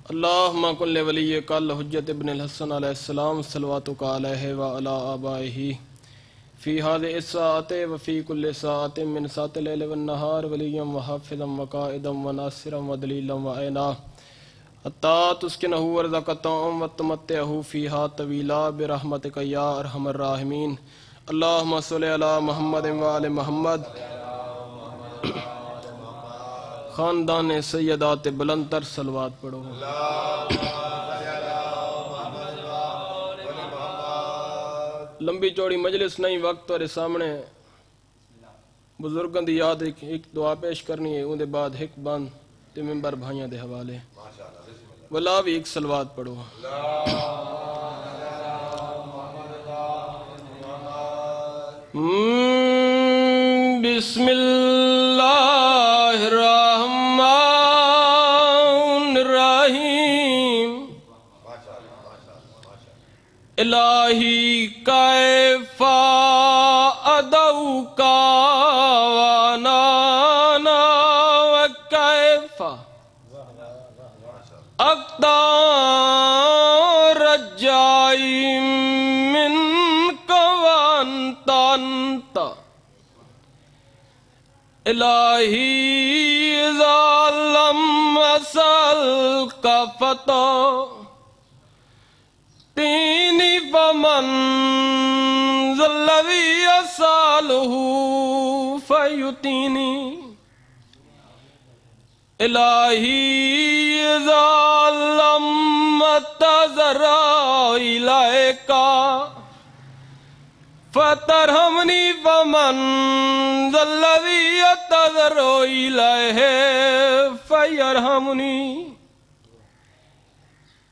اللہم کل ولی کل حجت ابن الحسن علیہ السلام صلواتک علیہ وعلی آبائہ فی هذه الساعة وفی کل ساعة من ساعة اللیل والنہار ولیا وحافظا وقائدا وناصرا ودلیلا وعینا حتی تسکنہ ورزقتا وتمتعہ فیہا طویلا برحمتک یا ارحم الراحمین اللہم صلی علی محمد وعلی محمد خاندان سیدات بلند تر صلوات پڑھو لمبی چوڑی مجلس نہیں وقت اور سامنے بزرگاں دی یاد ایک دعا پیش کرنی ہے ان دے بعد ایک بند تے ممبر بھائیاں دے حوالے ولا بھی ایک صلوات پڑھو بسم اللہ الرحمن الرحیم الہی کیف ادعوک ونانا وکیف اقطع رجائی منک وانت انت الہی اذا لم اسألک فتعطینی فمن ذا الذی اسألہ فیعطینی الہی اذا لم اتضرع الیک فترحمنی فمن ذا الذی اتضرع الیہ فیرحمنی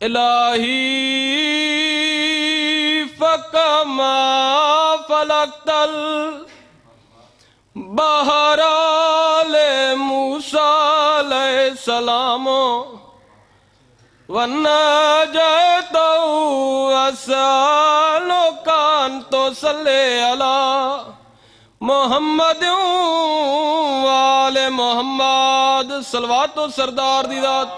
الہی فکما فلقت البحر لموسیٰ علیہ السلام ونجیتہ اسألک ان تصلی علی محمد وآل محمد صلوات و سردار دی ذات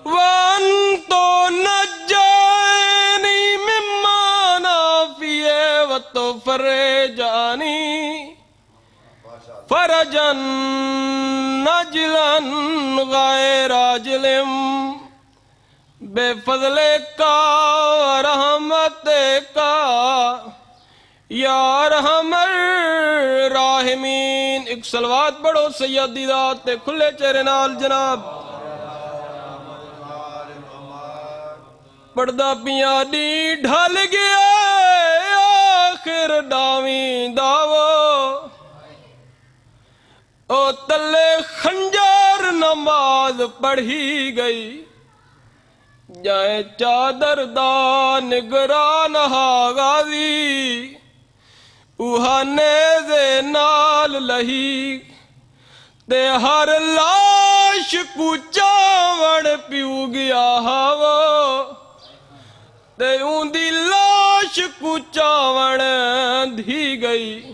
وانتو نجینی مما نافیے وتفرجانی فرجا نجلا غیر عاجل بے فضل کا رحمت کا یا ارحم الراحمین ایک صلوات پڑھو سیدی ذات کھلے چہرے نال جناب پردہ پیاں دی ڈھل گیا آخر داویں داو او تلے خنجر نماز پڑھی گئی جائے چادر دا نگران غازی اوہا نیزے نال لہی تے ہر لاش کو چاوڑ پیو گیا ہوا تے اون دی لاش کو چاوڑ دھی گئی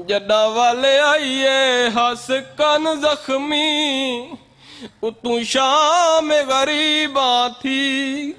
جڈا والے آئیے ہس کن زخمی اتوں شام غریباں تھی